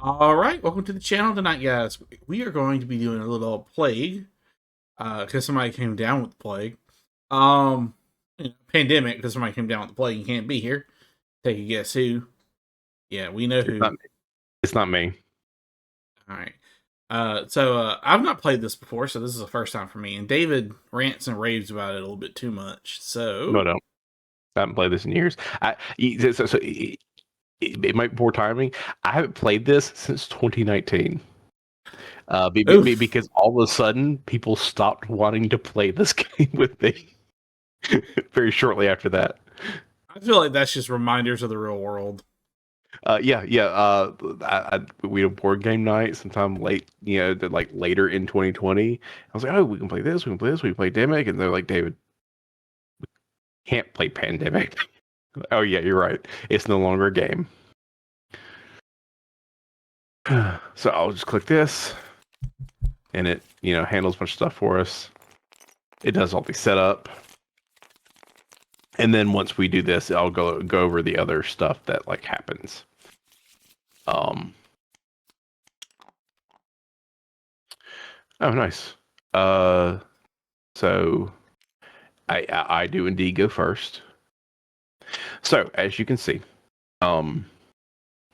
All right, welcome to the channel tonight, guys. We are going to be doing a little plague, because somebody came down with the plague. Um, pandemic because somebody came down with the plague and can't be here. Take a guess who? Yeah, we know It's who. not. It's not me. All right. So I've not played this before, so this is the first time for me. And David rants and raves about it a little bit too much. No, So, no. I haven't played this in years. It might be poor timing. I haven't played this since 2019. oof. Because all of a sudden people stopped wanting to play this game with me. Very shortly after that. I feel like that's just reminders of the real world. Yeah. We had a board game night sometime late, like later in 2020. I was like, oh, we can play this, we can play this, we can play Demic, and they're like, David, can't play Pandemic. Oh yeah, you're right. It's no longer a game. So I'll just click this, and it handles a bunch of stuff for us. It does all the setup, and then once we do this, I'll go over the other stuff that like happens. Oh, nice. So I do indeed go first. So as you can see, let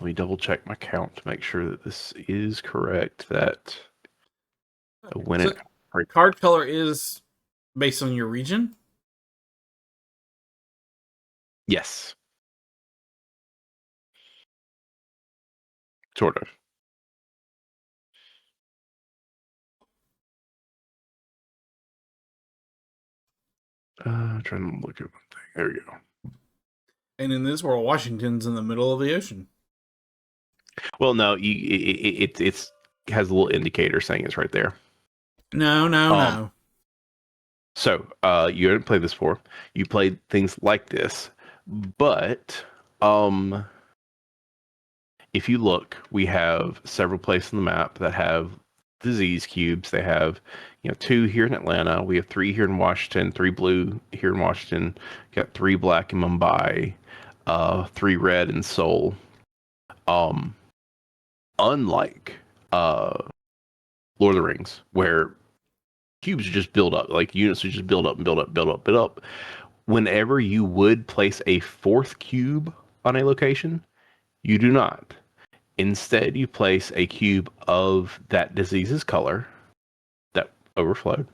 me double check my count to make sure that this is correct. That when So, card color is based on your region. yes, sort of. Trying to look at one thing. There we go. And in this world, Washington's in the middle of the ocean. Well, no, it's has a little indicator saying it's right there. No. So, you haven't played this before. You played things like this, but if you look, we have several places on the map that have disease cubes. They have, two here in Atlanta. We have three here in Washington. Three blue here in Washington. Got three black in Mumbai. Three red in Seoul. Unlike Lord of the Rings, where cubes just build up, like units would just build up and build up, build up, build up. Whenever you would place a fourth cube on a location, you do not. Instead, you place a cube of that disease's color that overflowed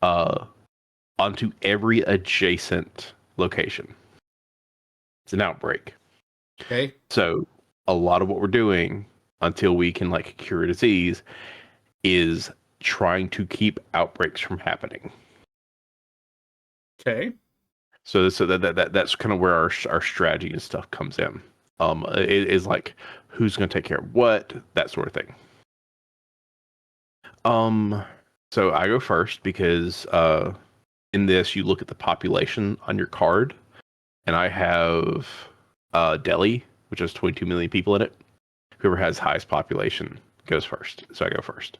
onto every adjacent location. It's an outbreak. Okay. So a lot of what we're doing until we can like cure a disease is trying to keep outbreaks from happening. Okay. So that's kind of where our strategy and stuff comes in. It is like who's going to take care of what, that sort of thing. So I go first because in this you look at the population on your card, and I have Delhi, which has 22 million people in it. Whoever has highest population goes first. So I go first.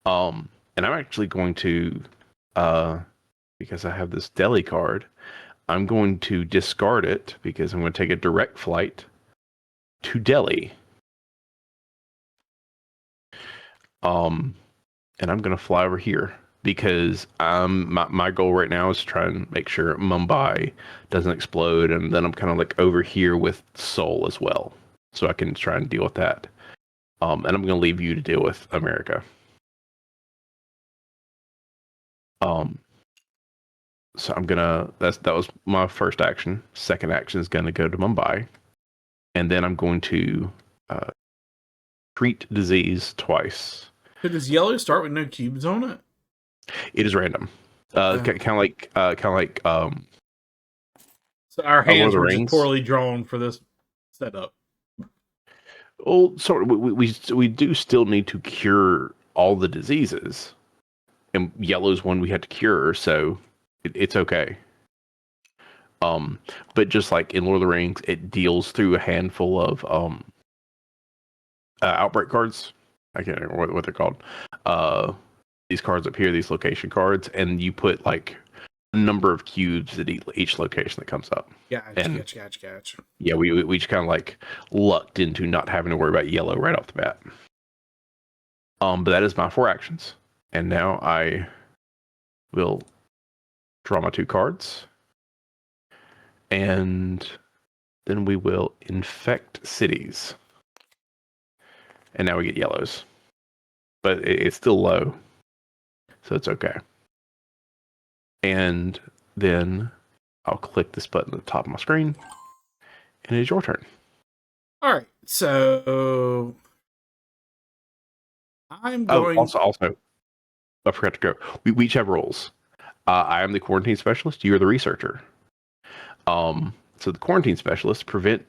And I'm actually going to because I have this Delhi card, I'm going to discard it because I'm going to take a direct flight to Delhi. And I'm going to fly over here because my goal right now is to try and make sure Mumbai doesn't explode, and then I'm kind of like over here with Seoul as well, so I can try and deal with that. And I'm going to leave you to deal with America. So I'm gonna that was my first action. Second action is gonna go to Mumbai, and then I'm going to treat disease twice. So does yellow start with no cubes on it? It is random. Kind of like So our Lord of hands the were just Rings. poorly drawn for this setup. Well, sort of. We do still need to cure all the diseases, and yellow is one we had to cure, so it's okay. But just like in Lord of the Rings, it deals through a handful of outbreak cards. I can't remember what they're called. These cards up here, these location cards, and you put like number of cubes at each location that comes up. Gotcha. Yeah, we just kind of like lucked into not having to worry about yellow right off the bat. But that is my 4 actions, and now I will draw my 2 cards, and then we will infect cities. And now we get yellows, but it's still low, so it's okay. And then I'll click this button at the top of my screen, and it is your turn. All right, so I'm going. Also, I forgot to go. We each have roles. I am the quarantine specialist. You are the researcher. So the quarantine specialist prevent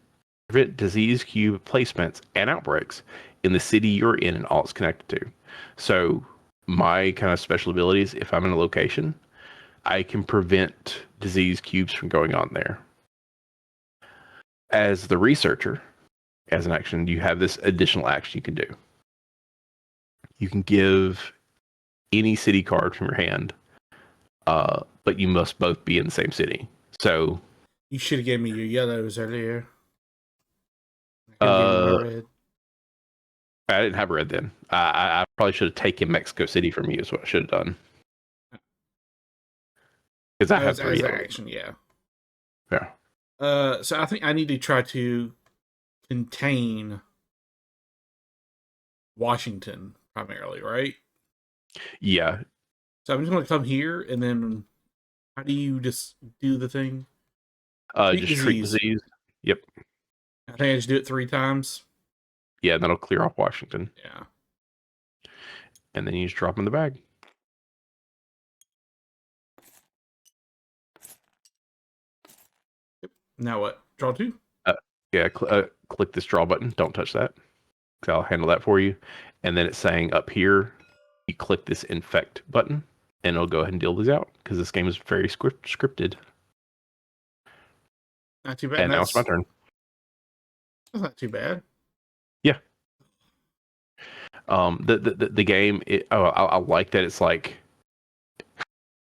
disease cube placements and outbreaks in the city you're in and all it's connected to. So my kind of special abilities, if I'm in a location, I can prevent disease cubes from going on there. As the researcher, as an action, you have this additional action you can do. You can give any city card from your hand, but you must both be in the same city. So you should have given me your yellows earlier. I didn't have red then. I probably should have taken Mexico City from you. Is what I should have done. Because I have 3 action, yeah. Yeah. So I think I need to try to contain Washington primarily, right? Yeah. So I'm just going to come here, and then how do you just do the thing? Treat disease. Yep. I think I just do it 3 times. Yeah, that'll clear off Washington. Yeah. And then you just drop them in the bag. Yep. Now what? Draw 2? Yeah, click this draw button. Don't touch that. So I'll handle that for you. And then it's saying up here, you click this infect button, and it'll go ahead and deal these out, because this game is very scripted. Not too bad. And now it's my turn. That's not too bad. Yeah. The game. I like that. It's like,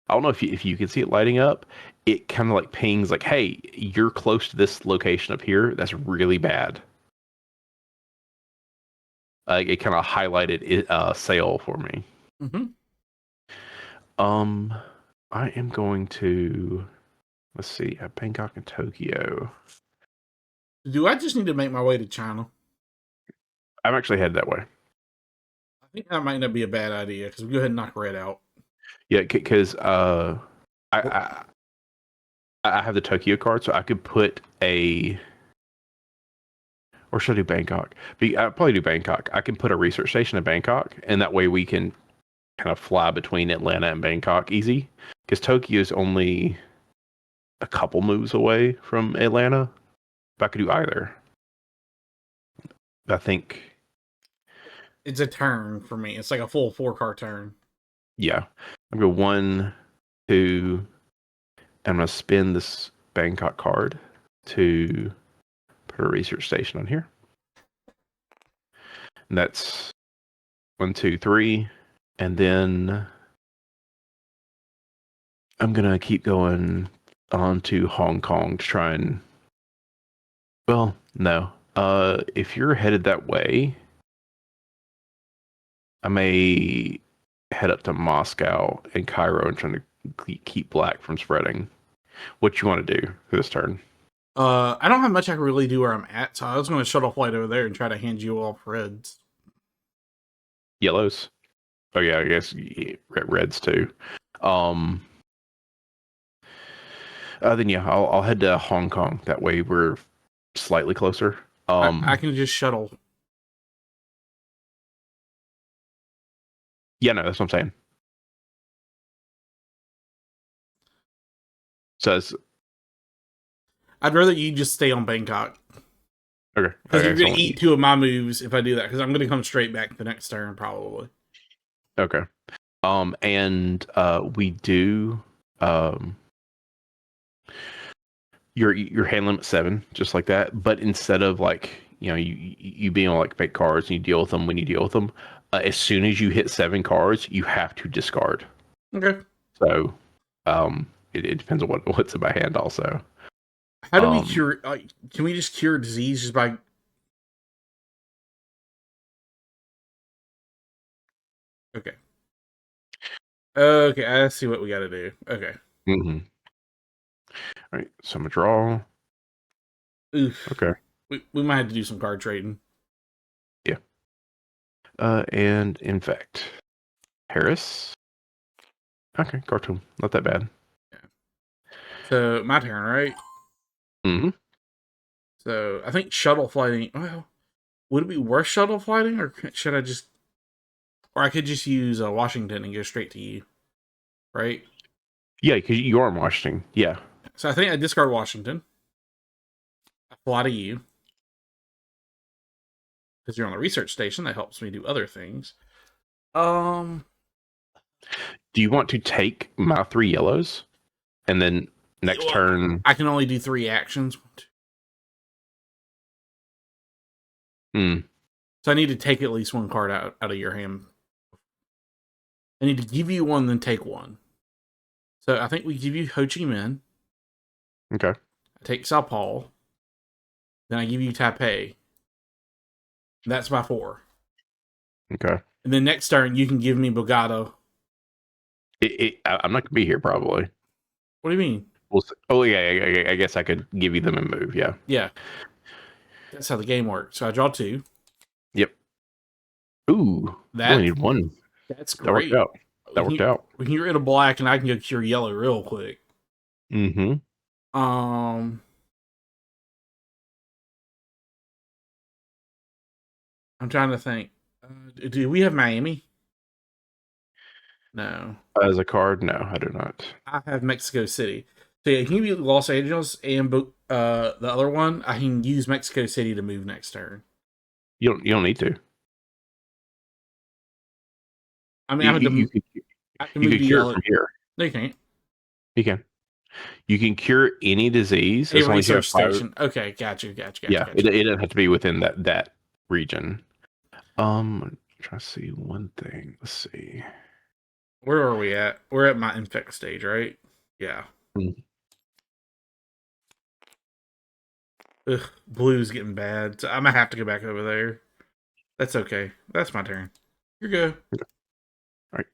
I don't know if you can see it lighting up. It kind of like pings like, "Hey, you're close to this location up here. That's really bad." It kind of highlighted sale for me. Mm-hmm. I am going to, let's see, Bangkok and Tokyo. Do I just need to make my way to China? I'm actually headed that way. I think that might not be a bad idea, because we go ahead and knock red out. Yeah, because I have the Tokyo card, so I could put or should I do Bangkok? I'll probably do Bangkok. I can put a research station in Bangkok, and that way we can kind of fly between Atlanta and Bangkok easy. Because Tokyo is only a couple moves away from Atlanta. If I could do either, I think it's a turn for me. It's like a full 4-card turn. Yeah, I'm going to go 1, 2, and I'm going to spin this Bangkok card to put a research station on here. And that's 1, 2, 3, and then I'm going to keep going on to Hong Kong to try and, well, no. If you're headed that way, I may head up to Moscow and Cairo and trying to keep black from spreading. What you want to do for this turn? I don't have much I can really do where I'm at, so I was going to shut off light over there and try to hand you off reds. Yellows? Oh yeah, I guess reds too. Then yeah, I'll head to Hong Kong. That way we're slightly closer. I can just shuttle. Yeah, no, that's what I'm saying. So I'd rather you just stay on Bangkok. Okay. Because you're going to eat 2 of my moves if I do that, because I'm going to come straight back the next turn, probably. Okay. And we do your hand limit 7, just like that. But instead of like, you being on like fake cards and you deal with them when you deal with them, as soon as you hit 7 cards, you have to discard. Okay. So, it depends on what's in my hand also. How do we cure? Can we just cure disease just by? Okay. Okay, I see what we got to do. Okay. Mm-hmm. All right, so I'm gonna draw. Oof. Okay. We might have to do some card trading. Yeah. And infect. Harris. Okay, cartoon. Not that bad. Yeah. So my turn, right? Mm-hmm. So I think shuttle flighting. Well, would it be worth shuttle flighting, or should I just? Or I could just use Washington and go straight to you, right? Yeah, because you are in Washington. Yeah. So I think I discard Washington. I fly to you because you're on the research station. That helps me do other things. Do you want to take my 3 yellows, and then next Well, turn? I can only do 3 actions. Hmm. So I need to take at least 1 card out of your hand. I need to give you 1, then take 1. So I think we give you Ho Chi Minh. Okay. I take Sao Paulo. Then I give you Taipei. That's my 4. Okay. And then next turn, you can give me Bogotá. I'm not gonna be here probably. What do you mean? Oh yeah, I guess I could give you them and move. Yeah. Yeah. That's how the game works. So I draw 2. Yep. Ooh. You only need 1. That's That worked great. out. That worked out. We can get rid of black, and I can go cure yellow real quick. Mm-hmm. I'm trying to think. Do we have Miami? No. As a card, no, I do not. I have Mexico City. So yeah, can you be Los Angeles and the other one? I can use Mexico City to move next turn. You don't need to. I mean, I can move could the cure yellow. it from here. No, you can't. You can. You can cure any disease A as long as you have research station. Okay, gotcha. Yeah, it doesn't have to be within that region. I'm trying to see one thing. Let's see. Where are we at? We're at my infect stage, right? Yeah. Ugh, blue's getting bad. So I'm gonna have to go back over there. That's okay. That's my turn. You're good. All right.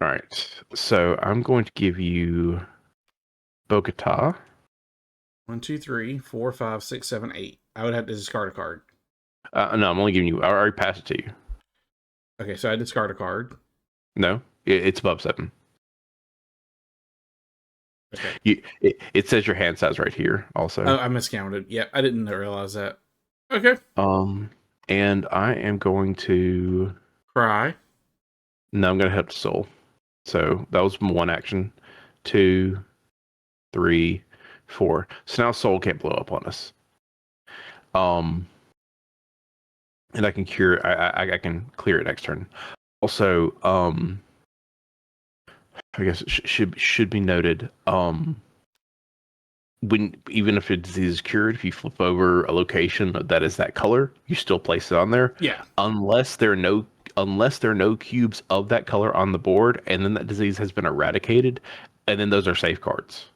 All right. So I'm going to give you Bogota. 1, 2, 3, 4, 5, 6, 7, 8. I would have to discard a card. No, I'm only giving you. I already passed it to you. Okay, so I discard a card. No, it's above 7. Okay. It says your hand size right here. Also. Oh, I miscounted. Yeah, I didn't realize that. Okay. And I am going to Cry. No, I'm going to help Soul. So that was 1 action. 2, 3, 4. So now Soul can't blow up on us. And I can cure. I can clear it next turn. Also, I guess it should be noted. When even if a disease is cured, if you flip over a location that is that color, you still place it on there. Yeah. Unless there are no cubes of that color on the board, and then that disease has been eradicated, and then those are safeguards.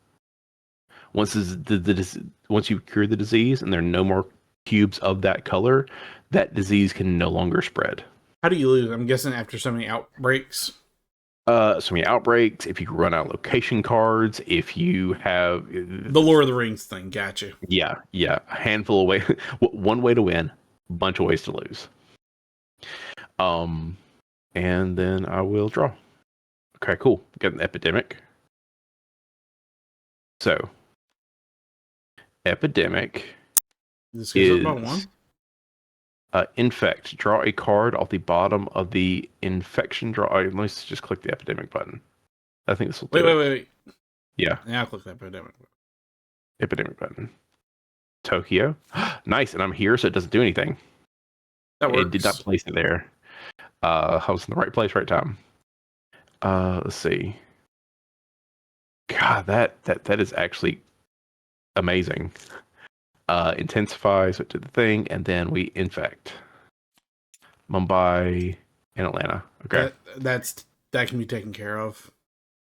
Once you cure the disease and there are no more cubes of that color, that disease can no longer spread. How do you lose? I'm guessing after so many outbreaks. So many outbreaks. If you run out of location cards, if you have the Lord of the Rings thing, gotcha. Yeah. A handful of ways. 1 way to win, a bunch of ways to lose. And then I will draw. Okay, cool. Got an epidemic. So, epidemic This goes up by 1. Infect. Draw a card off the bottom of the infection draw. Let me just click the epidemic button. I think this will do Wait. Yeah. Now click that epidemic. Epidemic button. Tokyo. Nice. And I'm here, so it doesn't do anything. That works. It did not place it there. I was in the right place, right time. Let's see. God, that is actually amazing. Intensify, so to the thing, and then we infect Mumbai and Atlanta. Okay, that's that can be taken care of.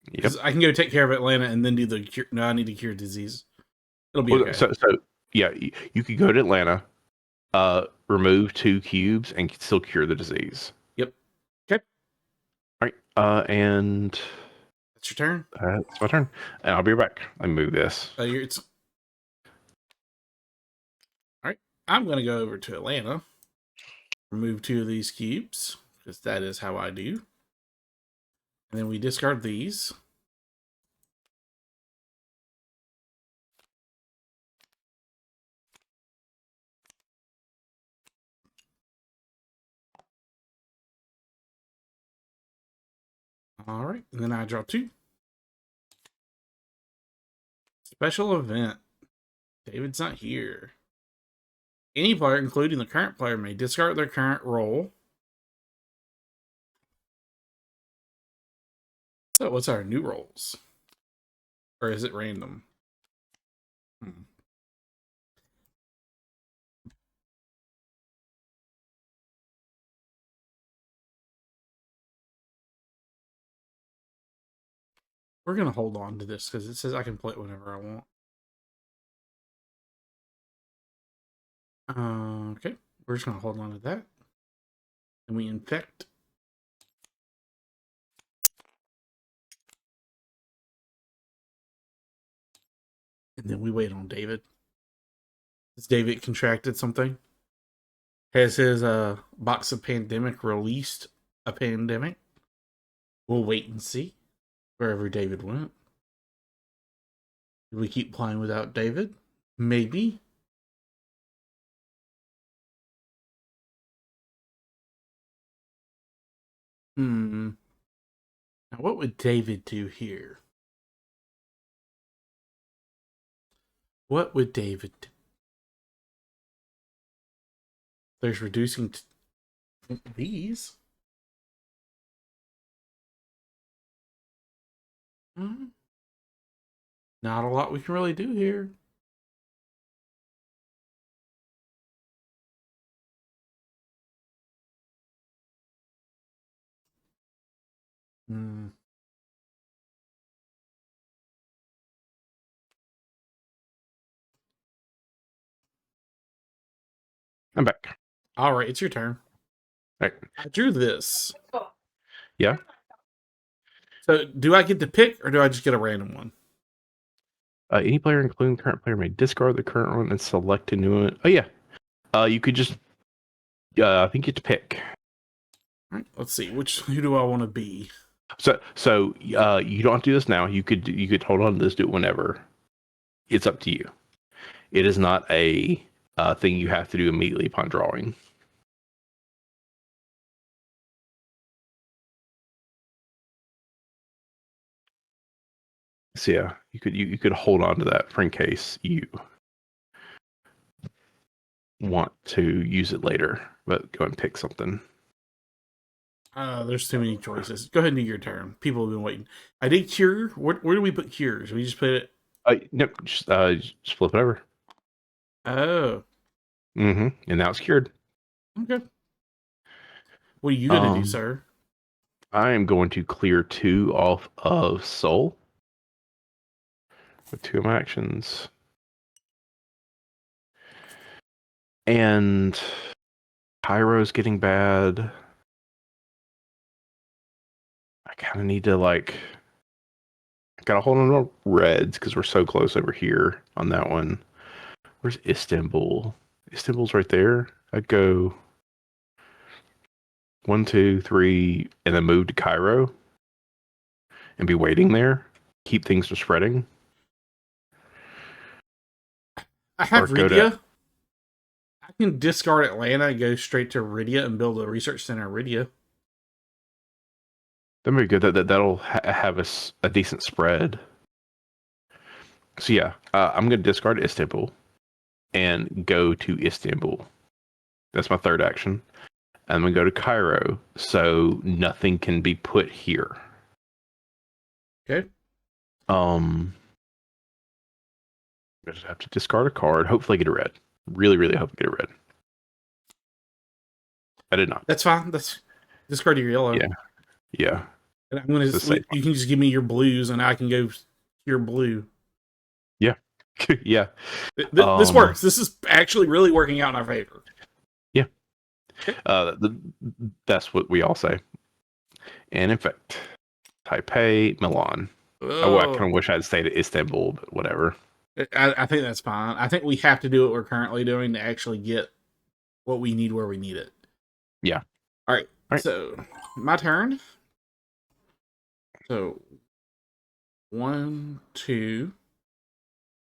Yep. Because I can go take care of Atlanta and then do the cure. No, I need to cure disease. It'll be Well, okay. so yeah, you could go to Atlanta, remove 2 cubes, and still cure the disease. Yep. Okay. All right. And That's your turn. it's my turn, and I'll be right back. Let me move this. It's all right. I'm gonna go over to Atlanta. Remove 2 of these cubes because that is how I do. And then we discard these. All right, and then I draw 2. Special event. David's not here. Any player, including the current player, may discard their current role. So what's our new roles? Or is it random? We're going to hold on to this because it says I can play it whenever I want. Okay, we're just going to hold on to that. And we infect. And then we wait on David. Has David contracted something? Has his box of pandemic released a pandemic? We'll wait and see wherever David went. Do we keep playing without David? Maybe. Now, what would David do here? What would David do? There's reducing these. Not a lot we can really do here. I'm back. All right, it's your turn. All right. I drew this. Yeah. So, do I get to pick, or do I just get a random one? Any player, including the current player, may discard the current one and select a new one. Oh yeah. You could just. I think you get to pick. All right, let's see. Who do I want to be? So you don't have to do this now. You could hold on to this, do it whenever. It's up to you. It is not a thing you have to do immediately upon drawing. So yeah, you could hold on to that for in case you want to use it later, but go and pick something. There's too many choices. Go ahead and do your turn. People have been waiting. I did cure. Where do we put cures? We just put it. Nope. Just flip it over. Oh. And now it's cured. Okay. What are you gonna do, sir? I am going to clear 2 off of Soul with 2 of my actions. And Pyro's getting bad. I kind of need to I gotta hold on to reds because we're so close over here on that one. Where's Istanbul? Istanbul's right there. I'd go 1, 2, 3, and then move to Cairo and be waiting there. Keep things from spreading. I have Rydia. I can discard Atlanta and go straight to Rydia and build a research center in Rydia. That'd be good. That'll have a decent spread. So yeah, I'm going to discard Istanbul and go to Istanbul. That's my third action. I'm going to go to Cairo, so nothing can be put here. Okay. I just have to discard a card. Hopefully, I get a red. Really, really hope I get a red. I did not. That's fine. That's discard your yellow. Yeah. And I'm gonna. It's the same. You can just give me your blues, and I can go your blue. Yeah. Yeah. This works. This is actually really working out in our favor. Yeah. That's what we all say. And in fact, Taipei, Milan. Oh, I kind of wish I'd stayed at Istanbul, but whatever. I think that's fine. I think we have to do what we're currently doing to actually get what we need where we need it. Yeah. All right. So my turn. So 1, 2,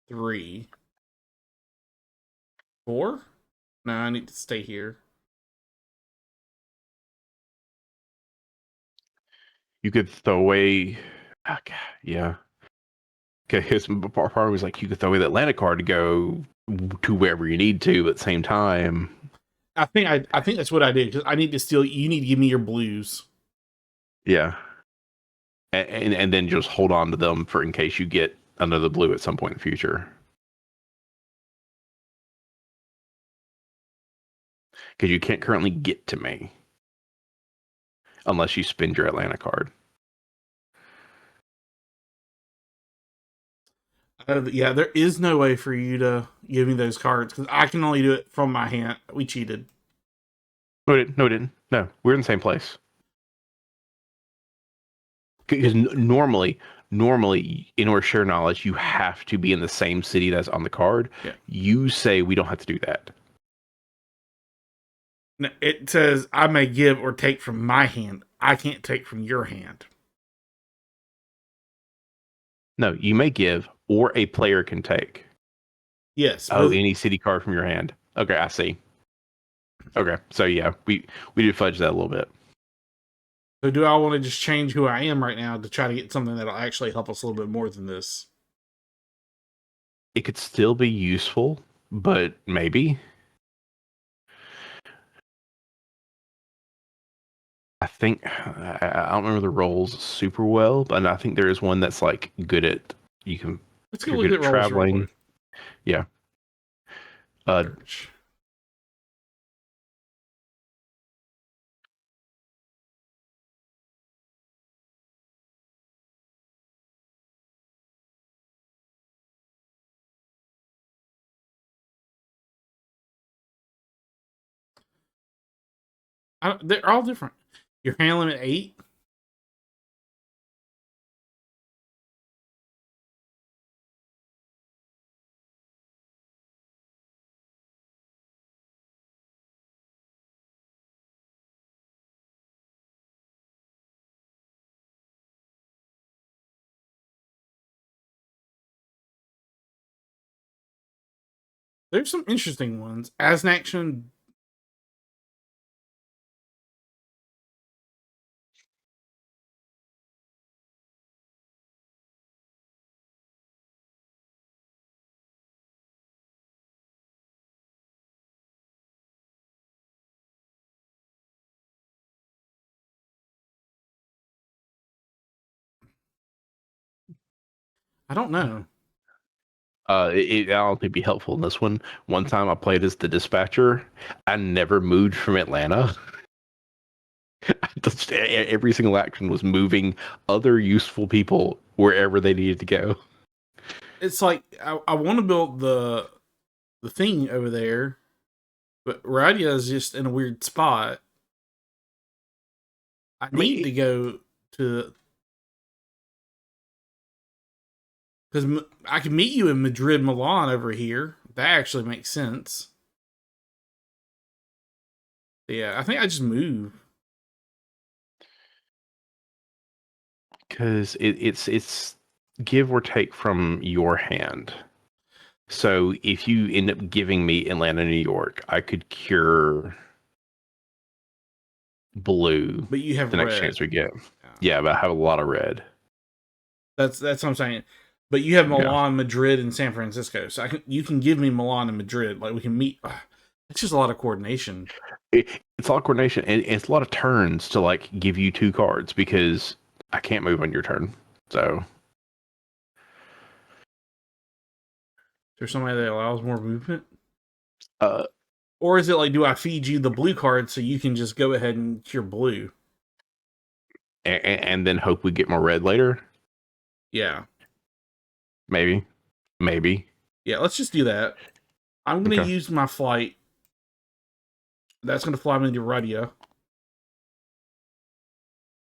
3, 4. No, I need to stay here. You could throw away. Okay, yeah. Okay, his part was like you could throw away the Atlanta card to go to wherever you need to, but at the same time. I think that's what I did because I need to steal. You need to give me your blues. Yeah. And then just hold on to them for in case you get another blue at some point in the future. Because you can't currently get to me unless you spend your Atlanta card. Yeah, there is no way for you to give me those cards because I can only do it from my hand. We cheated. No, we didn't. No, we're in the same place. Because normally, in order to share knowledge, you have to be in the same city that's on the card. Yeah. You say we don't have to do that. No, it says I may give or take from my hand. I can't take from your hand. No, you may give or a player can take. Yes. Oh, any city card from your hand. Okay, I see. Okay, so yeah, we did fudge that a little bit. So do I want to just change who I am right now to try to get something that'll actually help us a little bit more than this? It could still be useful, but maybe. I think I don't remember the roles super well, but I think there is one that's like good at you can. Let's go look at traveling. Yeah. They're all different. You're handling at 8. There's some interesting ones. As an action. I don't know. I don't think it'd be helpful in this one. One time I played as the dispatcher. I never moved from Atlanta. Every single action was moving other useful people wherever they needed to go. It's like I want to build the thing over there, but Radia is just in a weird spot. I need to go to because I can meet you in Madrid, Milan over here. That actually makes sense. Yeah, I think I just move. Because it's give or take from your hand. So if you end up giving me Atlanta, New York, I could cure blue. But you have the red. Next chance we get. Yeah, but I have a lot of red. That's what I'm saying. But you have Milan, Madrid, and San Francisco. So you can give me Milan and Madrid. Like we can meet. It's just a lot of coordination. It's a lot of coordination, and it's a lot of turns to like give you 2 cards because I can't move on your turn. So there's somebody that allows more movement. Or is it like, do I feed you the blue card so you can just go ahead and cure blue? and then hope we get more red later. Yeah. Maybe. Yeah, let's just do that. I'm going to Okay. use my flight. That's going to fly me to Rudia.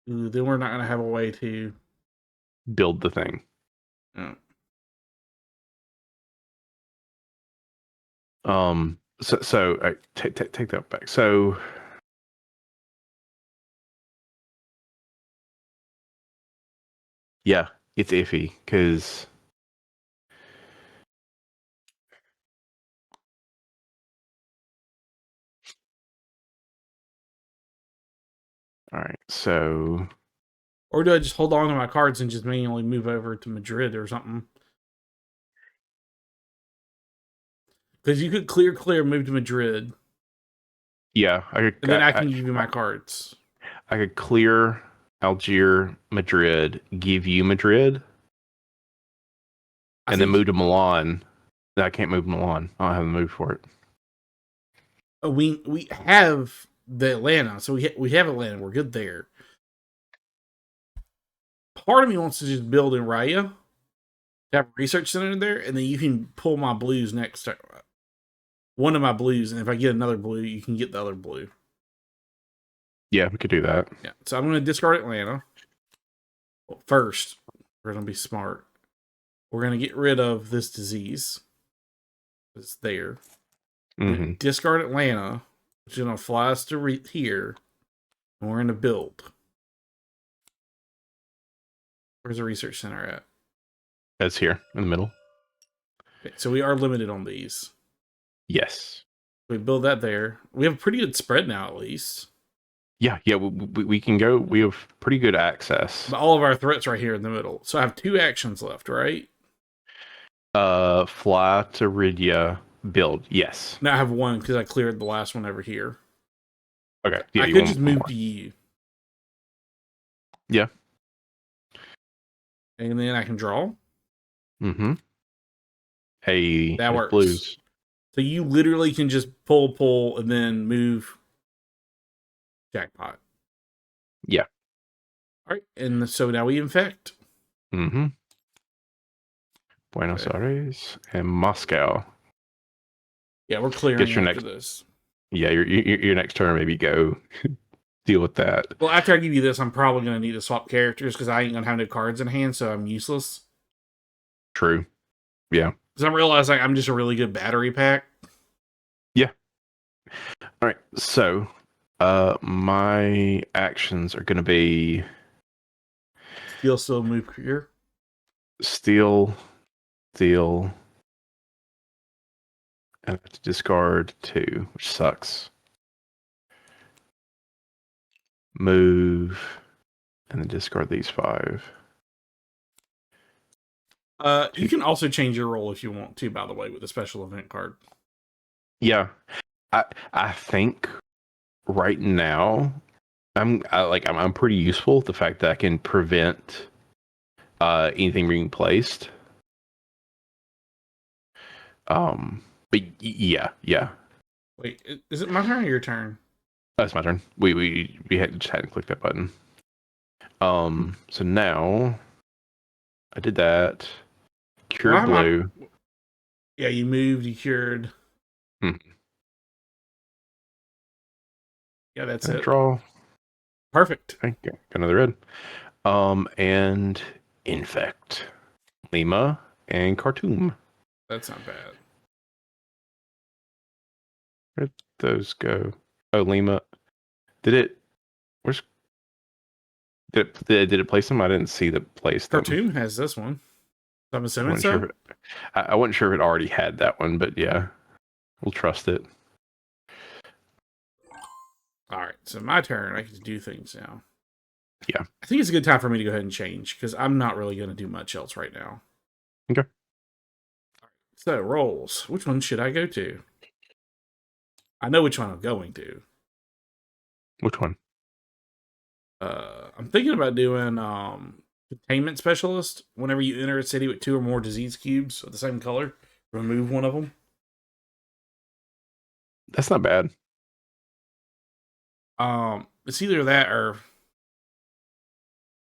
Ooh, then we're not going to have a way to Build the thing. Oh. So take that back. So yeah, it's iffy because all right. So Or do I just hold on to my cards and just manually move over to Madrid or something? Because you could clear, move to Madrid, yeah, and then I can give you my cards. I could clear Algier, Madrid, give you Madrid, and then move to Milan. I can't move Milan. I don't have a move for it. We have the Atlanta, so we have Atlanta. We're good there. Part of me wants to just build in Raya, have a research center there, and then you can pull my blues next to one of my blues, and if I get another blue, you can get the other blue. Yeah, we could do that. Yeah, so I'm going to discard Atlanta. Well, first, we're going to be smart. We're going to get rid of this disease. It's there. Mm-hmm. Discard Atlanta, which is going to fly us to here, and we're going to build. Where's the research center at? That's here in the middle. Okay, so we are limited on these. Yes. We build that there. We have a pretty good spread now, at least. Yeah. We can go. We have pretty good access. But all of our threats right here in the middle. So I have 2 actions left, right? Fly to Rydia, build. Yes. Now I have 1 because I cleared the last one over here. Okay. Yeah, I could just move to you. Yeah. And then I can draw. Mm-hmm. Hey, That works. Blues. So you literally can just pull, and then move. Jackpot. Yeah. All right, and so now we infect. Mm-hmm. Buenos Aires and Moscow. Yeah, we're clearing Get your after next. this. Yeah, your next turn, maybe go deal with that. Well, after I give you this, I'm probably going to need to swap characters because I ain't going to have no cards in hand, so I'm useless. True. Yeah. Because I'm realizing I'm just a really good battery pack. Yeah. All right. So, my actions are going to be Steal, still move here. steal, and I have to discard 2, which sucks. Move, and then discard these 5. You can also change your role if you want to, by the way, with a special event card. Yeah. I think right now I'm pretty useful. The fact that I can prevent anything being placed. But yeah. Wait, is it my turn or your turn? That's my turn. We just hadn't clicked that button. So now I did that. Cured blue. Yeah, you moved, you cured. Yeah, that's it. Draw. Perfect. Thank you. Got another red. And infect. Lima and Khartoum. That's not bad. Where'd those go? Oh, Lima. Did it? Where's? Did it place them? I didn't see the place. Khartoum has this one. I'm assuming so. Sure I wasn't sure if it already had that one, but yeah, we'll trust it. All right, so my turn. I get to do things now. Yeah. I think it's a good time for me to go ahead and change because I'm not really going to do much else right now. Okay. So, rolls. Which one should I go to? I know which one I'm going to. Which one? I'm thinking about doing containment specialist. Whenever you enter a city with 2 or more disease cubes of the same color, remove one of them. That's not bad. It's either that or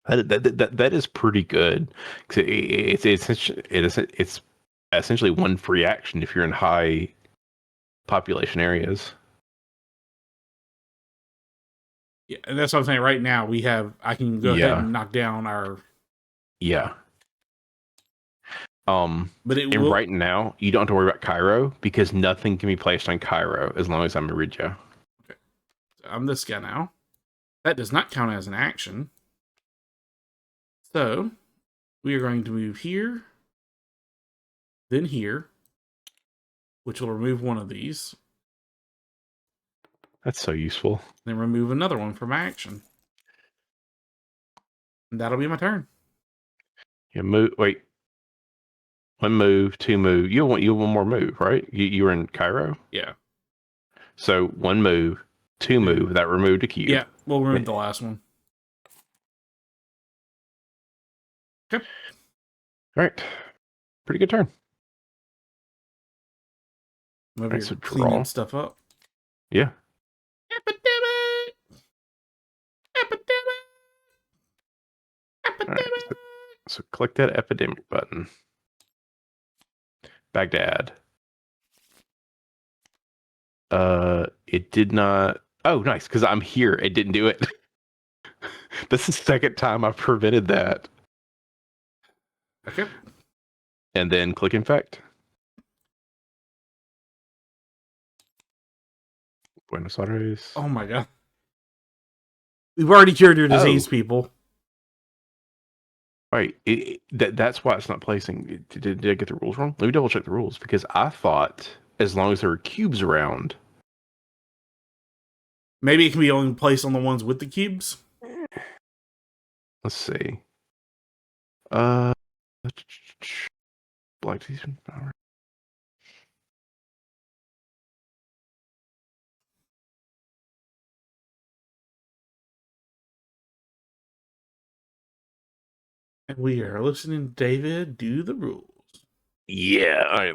That is pretty good. 'Cause it's essentially one free action if you're in high population areas. Yeah, and that's what I'm saying. Right now, I can go ahead Yeah, and knock down our. yeah. But it And will. right now, you don't have to worry about Cairo because nothing can be placed on Cairo as long as I'm a Ridja. Okay, so I'm this guy now. That does not count as an action. So we are going to move here, then here, which will remove one of these, That's so useful. then remove another one from action. And that'll be my turn. Yeah, move. Wait, one move, two move. You want one more move, right? You were in Cairo, Yeah. so one move, two move. That removed a cube. Yeah, we'll remove the last one. Okay. All right, pretty good turn. I'm over Right, here so cleaning draw. stuff up. Yeah. Epidemic! Epidemic! All right. Epidemic! So click that epidemic button. Baghdad. It did not. Oh, nice, because I'm here. It didn't do it. This is the second time I've prevented that. Okay. And then click infect. Buenos Aires. Oh my god. We've already cured your disease, people. Wait, that's why it's not placing. Did I get the rules wrong? Let me double check the rules because I thought as long as there were cubes around. Maybe it can be only placed on the ones with the cubes. Let's see. Black season power. And we are listening to David do the rules. Yeah,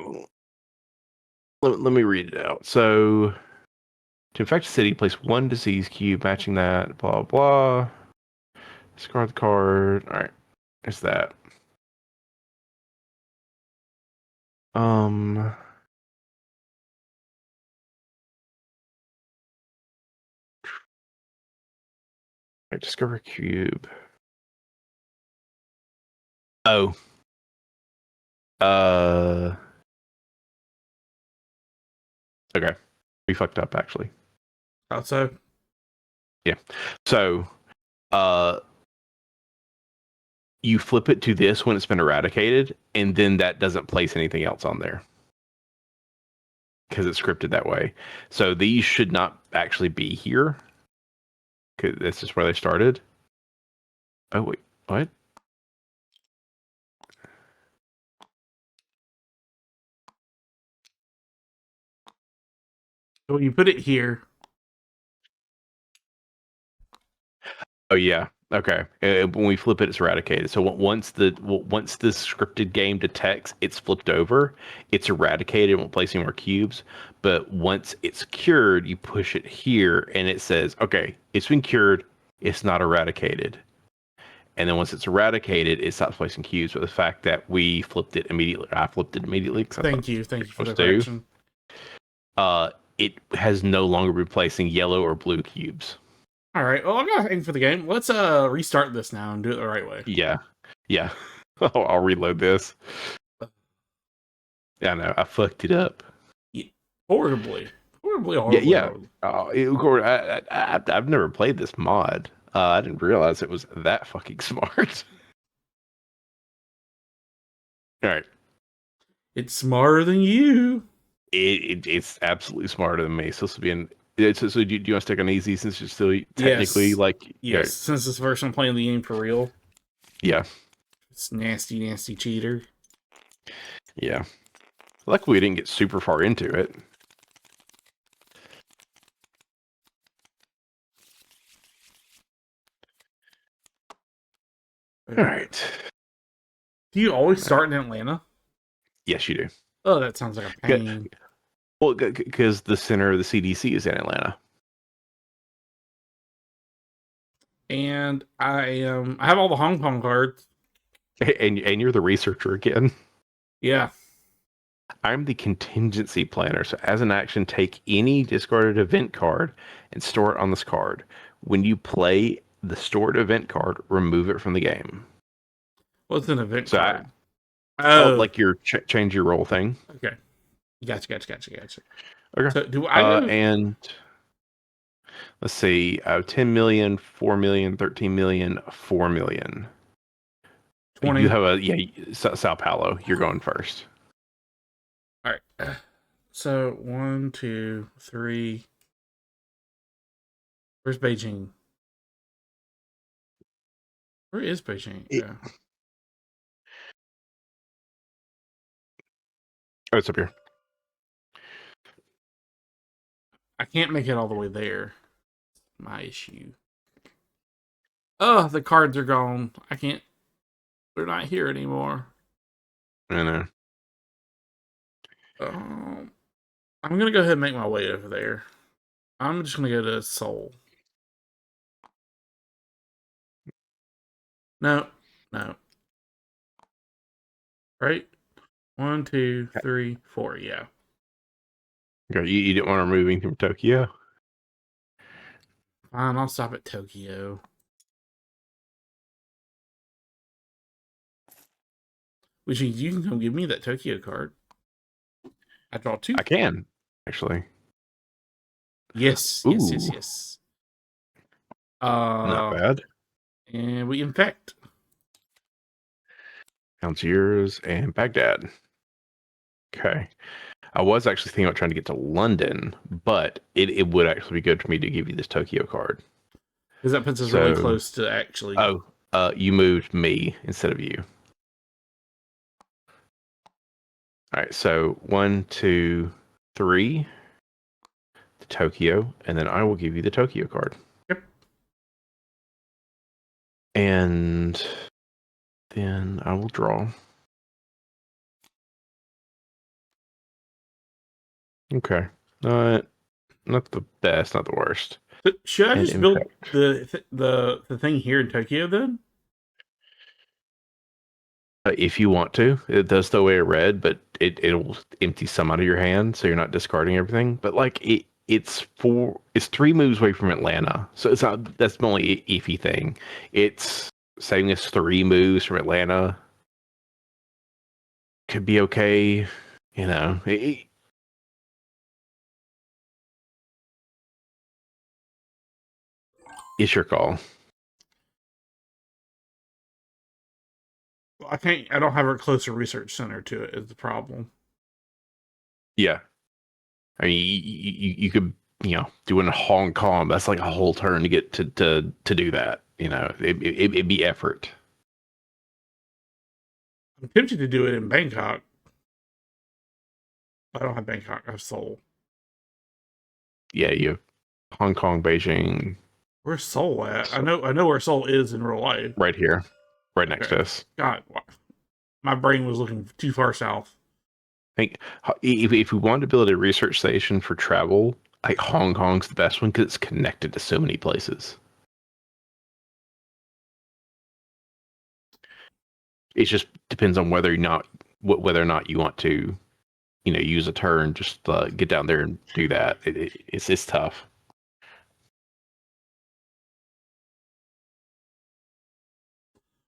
let me read it out. So, to infect a city, place one disease cube matching that. Blah blah. Discard the card. All right, there's that. Right, discover a cube. Oh. Okay. We fucked up actually. Also, Yeah. So, you flip it to this when it's been eradicated, and then that doesn't place anything else on there because it's scripted that way. So these should not actually be here because this is where they started. Oh wait, what? so when you put it here, Oh yeah. Okay. When we flip it, it's eradicated. So once the scripted game detects it's flipped over, it's eradicated. It won't place any more cubes. But once it's cured, you push it here, and it says, "Okay, it's been cured. It's not eradicated." And then once it's eradicated, it stops placing cubes. But the fact that we flipped it immediately, I flipped it immediately. thank you for the correction. It has no longer been placing yellow or blue cubes. All right, well, I'm not aiming for the game. Let's restart this now and do it the right way. Yeah. I'll reload this. Yeah, no, I fucked it up. Horribly. Yeah. I've never played this mod. I didn't realize it was that fucking smart. All right. It's smarter than you. It's absolutely smarter than me. So this will be an. So do you want to stick on easy since you're still technically yes. Yes, since it's the first time playing the game for real. Yeah. It's nasty cheater. Yeah. Luckily, we didn't get super far into it. All right. Do you always start in Atlanta? Yes, you do. Oh, that sounds like a pain. Well, because the center of the CDC is in Atlanta. And I have all the Hong Kong cards. And you're the researcher again. Yeah. I'm the contingency planner. So as an action, take any discarded event card and store it on this card. When you play the stored event card, remove it from the game. What's an event So card? like your change your role thing. Okay. Gotcha. Okay. So do I know? And let's see, 10 million, 4 million, 13 million, 4 million. 20. You have Sao Paulo. You're going first. All right. So 1, 2, 3. Where's Beijing? Where is Beijing? Yeah. Oh, it's up here. I can't make it all the way there. My issue. Oh, the cards are gone. I can't. They're not here anymore. I know. I'm gonna go ahead and make my way over there. I'm just gonna go to Seoul. No. Right? 1, 2, 3, 4. Yeah. Okay, you didn't want to remove anything from Tokyo? Fine, I'll stop at Tokyo. Which means you can come give me that Tokyo card. I draw 2. I can, actually. Yes. Not bad. And we infect. Algiers and Baghdad. Okay. I was actually thinking about trying to get to London, but it would actually be good for me to give you this Tokyo card. Because that puts us really close to actually. Oh, you moved me instead of you. All right, so 1, 2, 3, the Tokyo, and then I will give you the Tokyo card. Yep. And then I will draw. Okay. Not the best, not the worst. Should I just build the thing here in Tokyo then? If you want to, it does throw away a red, but it'll empty some out of your hand, so you're not discarding everything. But like it's 3 moves away from Atlanta, so it's not. That's the only iffy thing. It's saving us 3 moves from Atlanta. Could be okay, you know. It's your call. I can't. I don't have a closer research center to it. Is the problem? Yeah, I mean, you could, do it in Hong Kong. That's like a whole turn to get to do that. You know, it'd be effort. I'm tempted to do it in Bangkok. I don't have Bangkok. I have Seoul. Yeah, you have Hong Kong, Beijing. Where's Seoul at? I know where Seoul is in real life. Right here, right next to us. God, my brain was looking too far south. I think if we wanted to build a research station for travel, like Hong Kong's the best one because it's connected to so many places. It just depends on whether or not you want to, use a turn. Just get down there and do that. It's tough.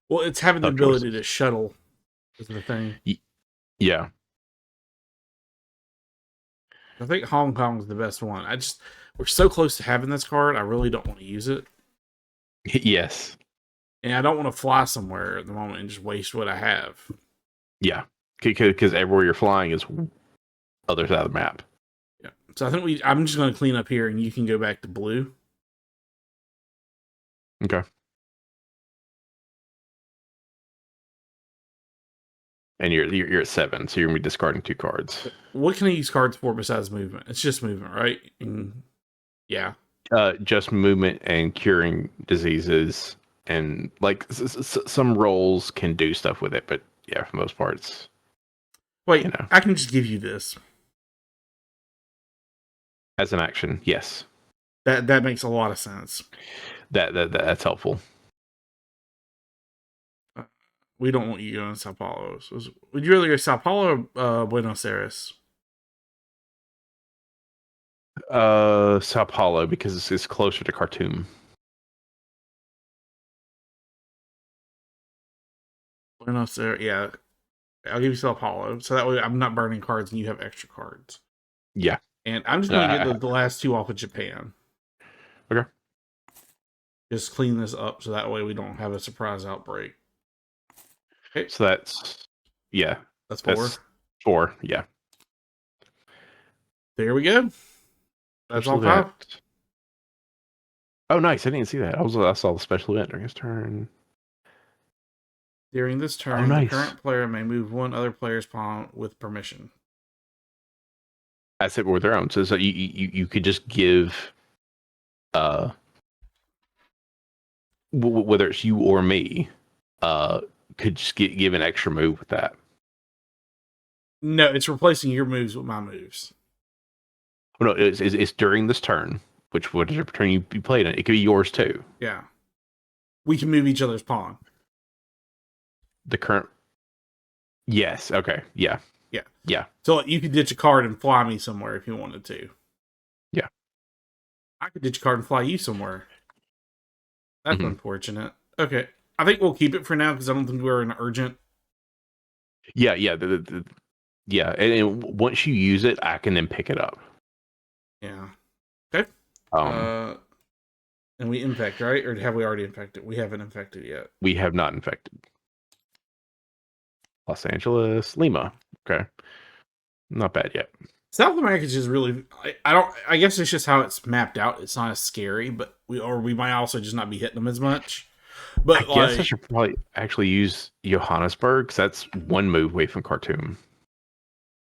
Well, it's having the ability to shuttle is the thing. Yeah. I think Hong Kong's the best one. We're so close to having this card. I really don't want to use it. Yes. And I don't want to fly somewhere at the moment and just waste what I have. Yeah. Because everywhere you're flying is other side of the map. Yeah. So I think I'm just going to clean up here and you can go back to blue. Okay. And you're at 7, so you're gonna be discarding 2 cards. What can I use cards for besides movement? It's just movement, right? And yeah. Just movement and curing diseases, and like some roles can do stuff with it, but yeah, for most parts. Wait, I can just give you this as an action. Yes, that makes a lot of sense. That's helpful. We don't want you going to Sao Paulo. So would you rather go Sao Paulo or Buenos Aires? Sao Paulo, because it's closer to Khartoum. Buenos Aires, yeah. I'll give you Sao Paulo. So that way I'm not burning cards and you have extra cards. Yeah. And I'm just going to get the last two off of Japan. Okay. Just clean this up so that way we don't have a surprise outbreak. Okay. So that's 4. That's 4, yeah. There we go. That's all 5. Oh, nice. I didn't see that. I saw the special event during his turn. During this turn, nice. The current player may move one other player's pawn with permission. That's it with their own. So you could just give, whether it's you or me, could just give an extra move with that. No, it's replacing your moves with my moves. Well, no, it's during this turn, whatever turn you played in. It could be yours too. Yeah. We can move each other's pawn. The current. Yes. Okay. Yeah. Yeah. Yeah. So you could ditch a card and fly me somewhere if you wanted to. Yeah. I could ditch a card and fly you somewhere. That's unfortunate. Okay. I think we'll keep it for now because I don't think we're in urgent. Yeah. Yeah. Yeah. And once you use it, I can then pick it up. Yeah. Okay. And we infect, right? Or have we already infected? We haven't infected yet. We have not infected. Los Angeles, Lima. Okay. Not bad yet. South America is just really, I guess it's just how it's mapped out. It's not as scary, but we might also just not be hitting them as much. But I guess I should probably actually use Johannesburg because that's one move away from Khartoum.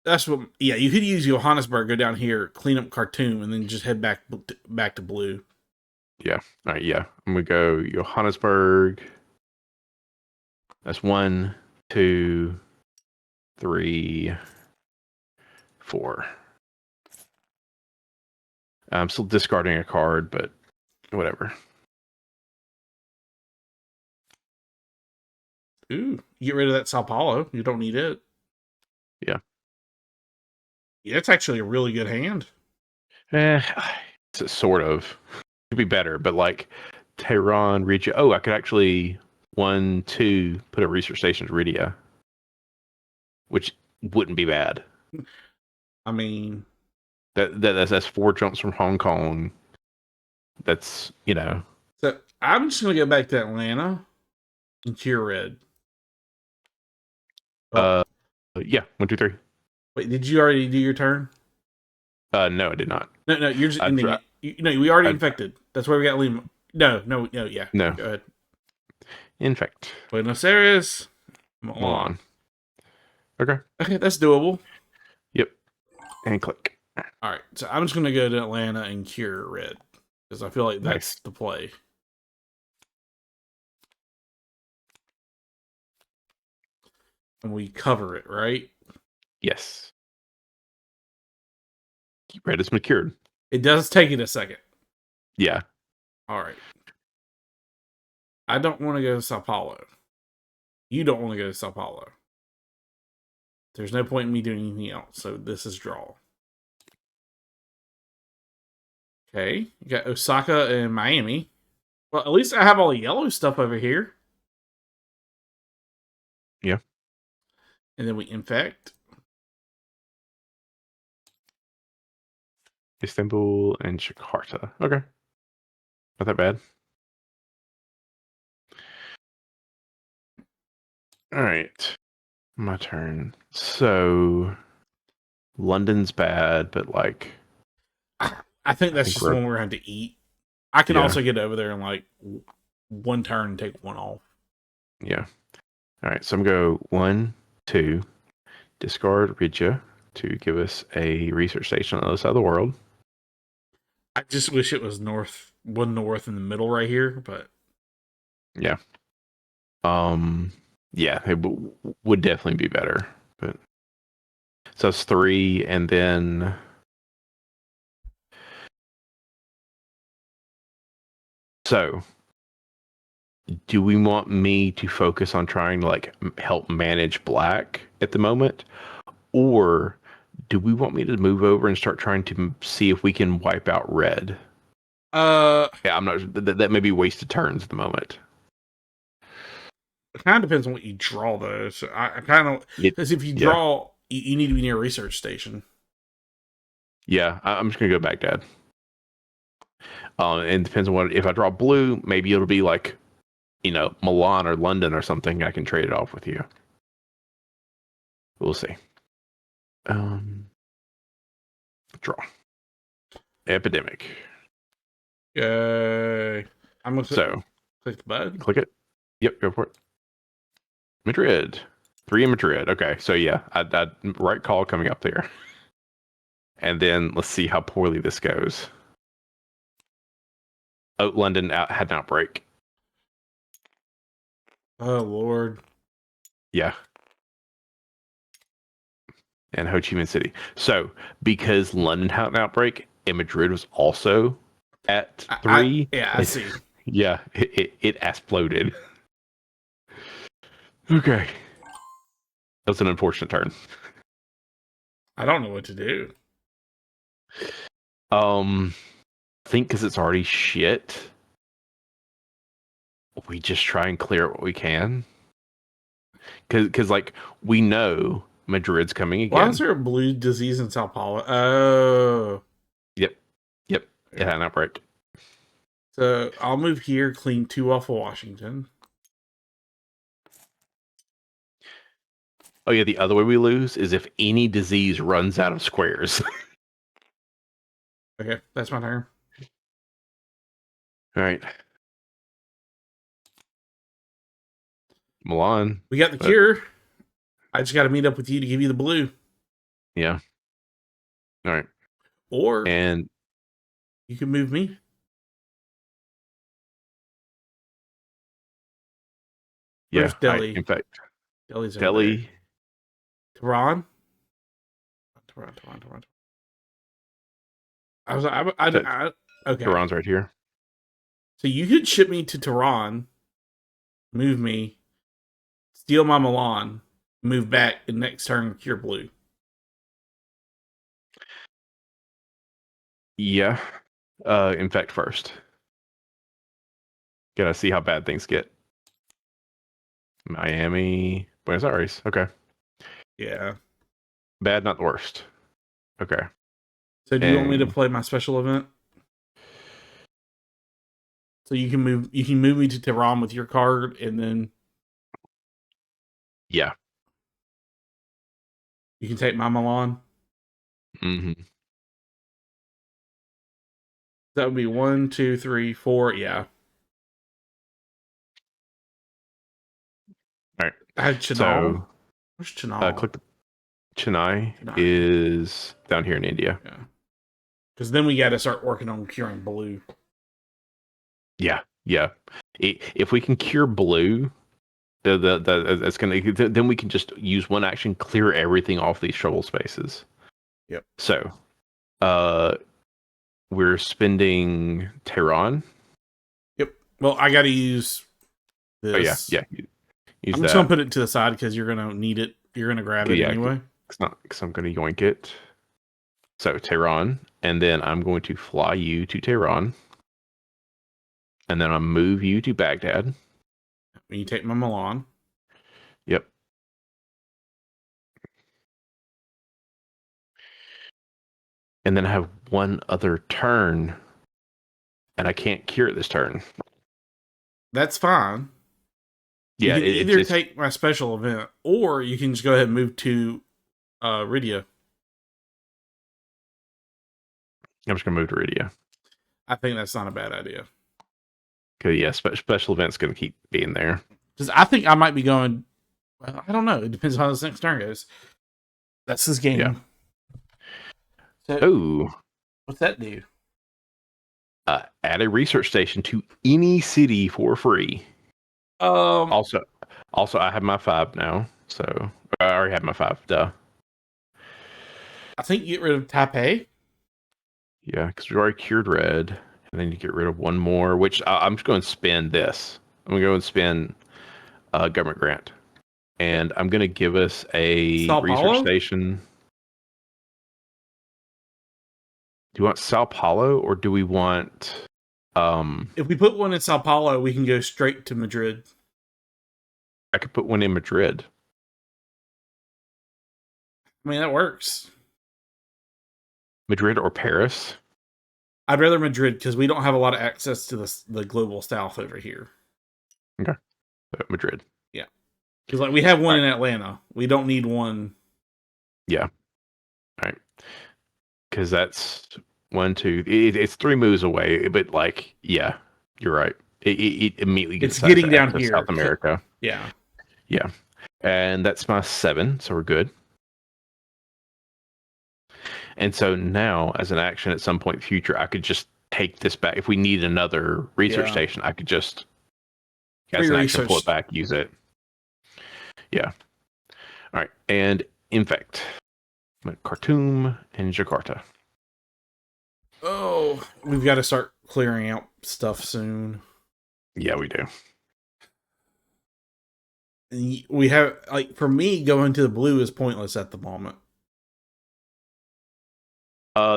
That's what, yeah, you could use Johannesburg, go down here, clean up Khartoum, and then just head back to blue. Yeah. All right. Yeah. I'm going to go Johannesburg. That's 1, 2, 3, 4. I'm still discarding a card, but whatever. Ooh, you get rid of that Sao Paulo. You don't need it. Yeah. Yeah, it's actually a really good hand. It's sort of. Could be better, but like Tehran, Rigia. Oh, I could actually 1, 2 put a research station to Ridia, which wouldn't be bad. I mean, that's 4 jumps from Hong Kong. That's So I'm just gonna go back to Atlanta and cure red. Yeah, 1, 2, 3. Wait, did you already do your turn? No, I did not. No, you're just ending it. We already infected. That's why we got Lima. No, yeah. No. Go ahead. Infect. Buenos Aires. Milan. Okay, that's doable. Yep. And click. All right, so I'm just gonna go to Atlanta and cure red because I feel like that's the play. And we cover it, right? Yes. Red is matured. It does take it a second. Yeah. All right. I don't want to go to Sao Paulo. You don't want to go to Sao Paulo. There's no point in me doing anything else, so this is draw. Okay, you got Osaka and Miami. Well, at least I have all the yellow stuff over here. Yeah. And then we infect. Istanbul and Jakarta. Okay. Not that bad. All right. My turn. So London's bad, but like I think that's just one we're going to eat. I can also get over there in like one turn and take one off. Yeah. All right. So I'm going to go 1, 2, discard Rigia to give us a research station on the other side of the world. I just wish it was north in the middle right here, but yeah. Yeah, it would definitely be better. But so it's 3, and then So, do we want me to focus on trying to like help manage black at the moment, or do we want me to move over and start trying to see if we can wipe out red? Yeah, I'm not. That may be wasted turns at the moment. It kind of depends on what you draw, though. So I kind of, because if you Yeah. draw, you need to be near a research station. Yeah, I'm just gonna go Baghdad. And it depends on what. If I draw blue, maybe it'll be like, Milan or London or something. I can trade it off with you. We'll see. Draw. Epidemic. Yay. I'm going So, click the button. click it. Yep, go for it. Madrid. 3 in Madrid. Okay, so yeah, I right call coming up there. And then let's see how poorly this goes. Oh, London had an outbreak. Oh, Lord. Yeah. And Ho Chi Minh City. So, because London had an outbreak and Madrid was also at 3. I see. Yeah, it exploded. Okay. That was an unfortunate turn. I don't know what to do. I think because it's already shit, we just try and clear what we can. Because like, we know Madrid's coming again. Why is there a blue disease in Sao Paulo? Oh. Yep. It had an outbreak. So I'll move here, clean 2 off of Washington. Oh yeah, the other way we lose is if any disease runs out of squares. Okay, that's my turn. All right. Milan. We got the cure. I just got to meet up with you to give you the blue. Yeah. All right. Or and you can move me. Where's Delhi? in fact, Delhi's over Delhi. there. Tehran. I was okay. Tehran's right here. So you could ship me to Tehran, move me, steal my Milan, move back, and next turn cure blue. Yeah. In fact, first. Gotta see how bad things get. Miami, Buenos Aires. Okay. Yeah. Bad, not the worst. Okay. So do you want me to play my special event? So you can move me to Tehran with your card, and then yeah, you can take my Milan. Mm-hmm. That would be 1, 2, 3, 4. Yeah. All right. I had Chenal. So, where's Chenal? Click the Chennai is down here in India. Yeah. Because then we got to start working on curing blue. Yeah. If we can cure blue, that's gonna. Then we can just use one action, clear everything off these trouble spaces. Yep. So, we're spending Tehran. Yep. Well, I got to use this. Oh yeah. Use I'm just gonna put it to the side because you're gonna need it. You're gonna grab it anyway. It's not because I'm gonna yoink it. So Tehran, and then I'm going to fly you to Tehran, and then I'll move you to Baghdad. When you take my Milan. Yep. And then I have one other turn, and I can't cure it this turn. That's fine. Yeah, you can either take my special event, or you can just go ahead and move to Rydia. I'm just gonna move to Rydia. I think that's not a bad idea. Cause yeah, special event's gonna keep being there. Because I think I might be going. Well, I don't know. It depends on how this next turn goes. That's this game. Yeah. So, what's that do? Add a research station to any city for free. Also, I have my 5 now, so I already have my 5. Duh. I think you get rid of Taipei. Yeah, because we already cured red, And then you get rid of one more, which I'm just going to spend this. I'm going to go and spend government grant. And I'm going to give us a Sao research Paulo? station. Do you want Sao Paulo or do we want... If we put one in Sao Paulo, we can go straight to Madrid. I could put one in Madrid. I mean, that works. Madrid or Paris? I'd rather Madrid because we don't have a lot of access to the global south over here. Okay. Madrid. Yeah. Because like we have one All in Atlanta. We don't need one. Yeah. All right. Because that's 1, 2. It's 3 moves away, but like, yeah, you're right. It immediately gets It's getting down to here. South America. Yeah. Yeah. And that's my 7, so we're good. And so now, as an action at some point in the future, I could just take this back. If we need another research station, I could just, as an action, pull it back, use it. Yeah. All right. And infect. Khartoum and Jakarta. Oh, we've got to start clearing out stuff soon. Yeah, we do. We have, like, for me, going to the blue is pointless at the moment.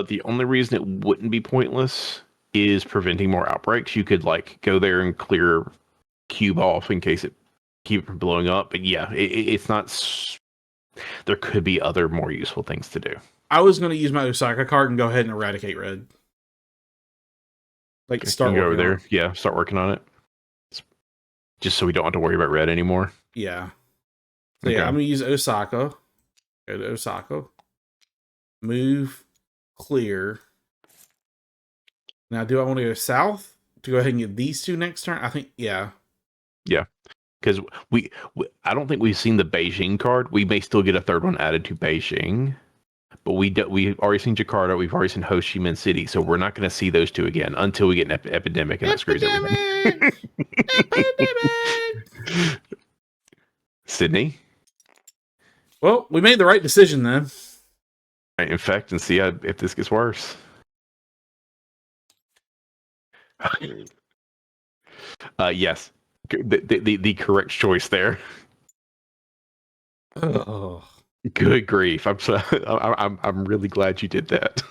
The only reason it wouldn't be pointless is preventing more outbreaks. You could like go there and clear cube off in case it keep it from blowing up. But yeah, it's not. There could be other more useful things to do. I was going to use my Osaka card and go ahead and eradicate red. Like start go over there. Yeah, start working on it. Just so we don't have to worry about red anymore. Yeah. So yeah, I'm going to use Osaka. Go to Osaka. Move. Clear. Now, do I want to go south to go ahead and get these 2 next turn? I think, yeah. Yeah. Because I don't think we've seen the Beijing card. We may still get a 3rd one added to Beijing. But we've already seen Jakarta. We've already seen Ho Chi Minh City. So we're not going to see those 2 again until we get an epidemic and that screws everything. Epidemic! Sydney? Well, we made the right decision then. Infect and see if this gets worse. Yes, the correct choice there. Oh, good grief! I'm really glad you did that.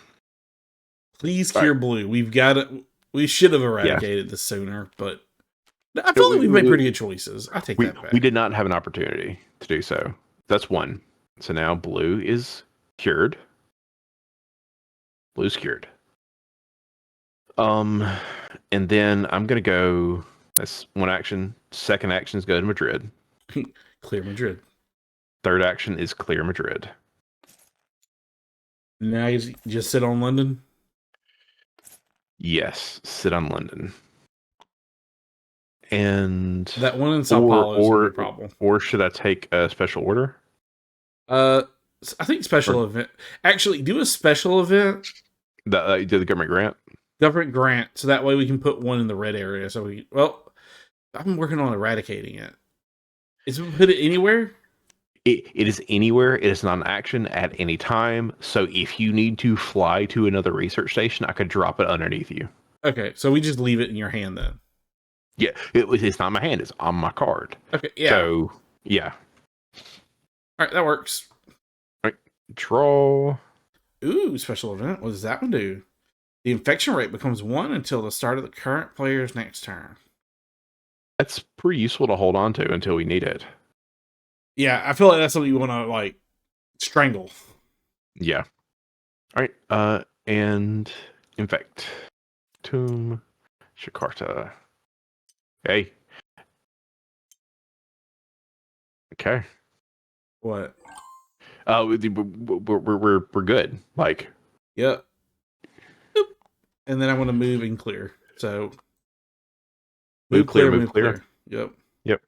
Please cure blue. We've got it. We should have eradicated this sooner, but I feel like we've made pretty good choices. I take that back. We did not have an opportunity to do so. That's 1. So now blue is cured. Blue's cured. And then I'm gonna go. That's 1 action. 2nd action is go to Madrid. Clear Madrid. 3rd action is clear Madrid. Now you just sit on London? Yes, sit on London. And that one in Sao Paulo is a problem. Or should I take a special order? I think special event. Actually, do a special event. Do the government grant? Government grant, so that way we can put one in the red area. So I'm working on eradicating it. Is it put it anywhere? It is anywhere. It is not an action at any time. So if you need to fly to another research station, I could drop it underneath you. Okay, so we just leave it in your hand then. Yeah, it's not in my hand. It's on my card. Okay, yeah. So yeah. All right, that works. All right, draw. Ooh, special event. What does that one do? The infection rate becomes 1 until the start of the current player's next turn. That's pretty useful to hold on to until we need it. Yeah, I feel like that's something you want to like strangle. Yeah. All right. And infect. Tomb. Jakarta. Hey. Okay. What? We're good. Like. Yep. Boop. And then I want to move and clear. So. Move clear. Yep. Yep.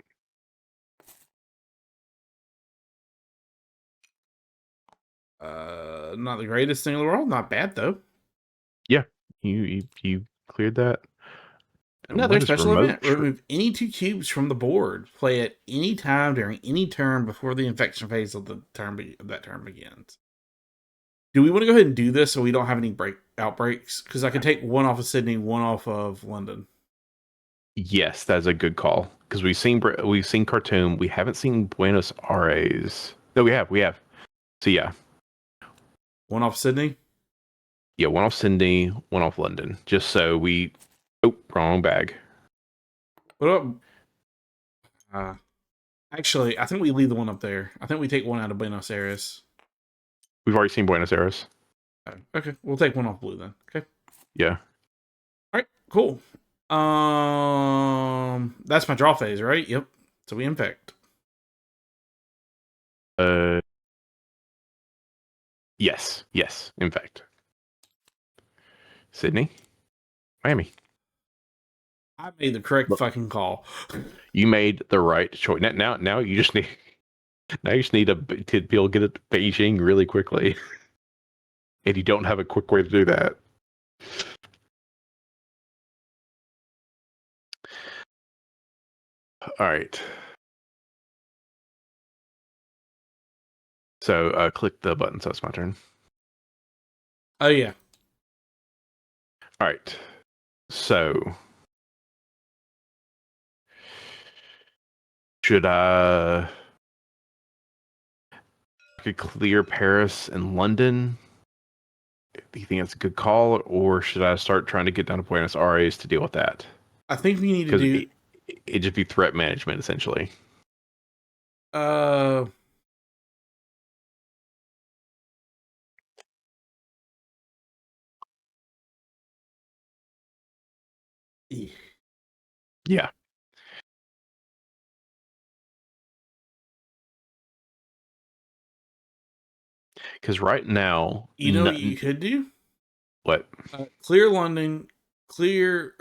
Not the greatest thing in the world. Not bad though. Yeah. You cleared that. Another special event. Remove any 2 cubes from the board. Play at any time during any turn before the infection phase of the turn that turn begins. Do we want to go ahead and do this so we don't have any outbreaks? Because I could take one off of Sydney, one off of London. Yes, that's a good call because we've seen Khartoum. We haven't seen Buenos Aires. No, we have. So yeah, One off Sydney. yeah, one off Sydney, one off London. Just so we. Oh, wrong bag. What about? Uh, actually, I think we leave the one up there. I think we take one out of Buenos Aires. We've already seen Buenos Aires. Okay, we'll take one off blue then. Okay. Yeah. All right. Cool. That's my draw phase, right? Yep. So we infect. Uh. Yes. Yes. In fact, Sydney, Miami. I made the correct Look. fucking call. You made the right choice. Now you just need. Now you just need to be able to get it to Beijing really quickly, and you don't have a quick way to do that. All right. So click the button. So it's my turn. Oh yeah. All right. So should I could clear Paris and London? Do you think that's a good call, or should I start trying to get down to Buenos Aires to deal with that? I think we need to Because do. it just be threat management essentially. Uh. Yeah. Because right now, You know what you could do? what? Clear London, clear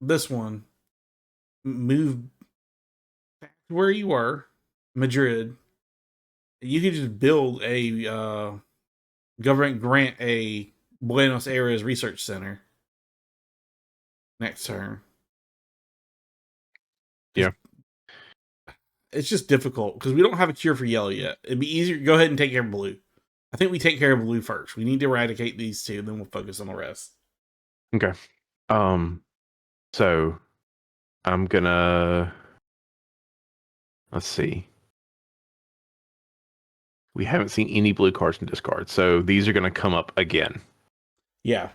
this one, move back to where you were, Madrid. You could just build a government grant a Buenos Aires research center next turn. Yeah. It's just difficult because we don't have a cure for yellow yet. It'd be easier. Go ahead and take care of blue. I think we take care of blue first. We need to eradicate these two, then we'll focus on the rest. Okay. So I'm gonna let's see. We haven't seen any blue cards in discard, so these are gonna come up again Yeah.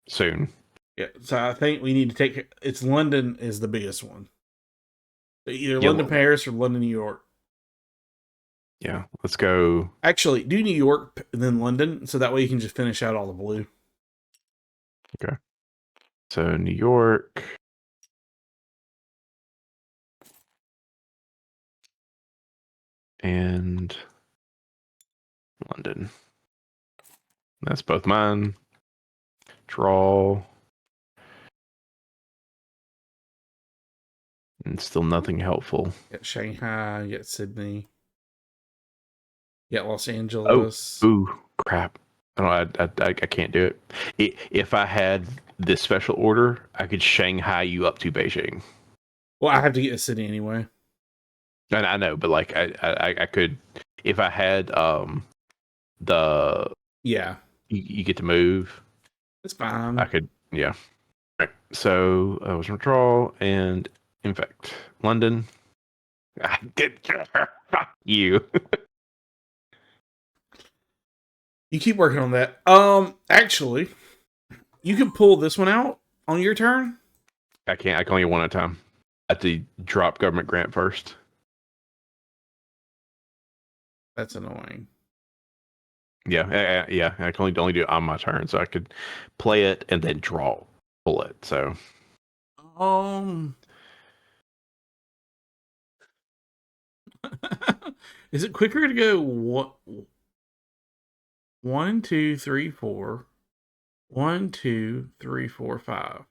soon. Yeah. So I think we need to take. It's London is the biggest one. Either Yeah, London, Paris, or London, New York. Yeah, let's go. Actually, do New York and then London, so that way you can just finish out all the blue. Okay. So New York. And London. That's both mine. Draw. And still nothing helpful. Get Shanghai, get Sydney, get Los Angeles. Ooh, crap. I can't do it. If I had this special order, I could Shanghai you up to Beijing. Well, I have to get a city anyway. And I know, but like I could if I had the Yeah, you get to move. it's fine. I could yeah. Right. So I was draw and infect London. You. You keep working on that. Actually, you can pull this one out on your turn. I can't. I can only one at a time. I have to drop government grant first. That's annoying. Yeah. I can only do it on my turn, so I could play it and then pull it. So. Is it quicker to go what? 1, 2, 3, 4. 1, 2, 3, 4, 5.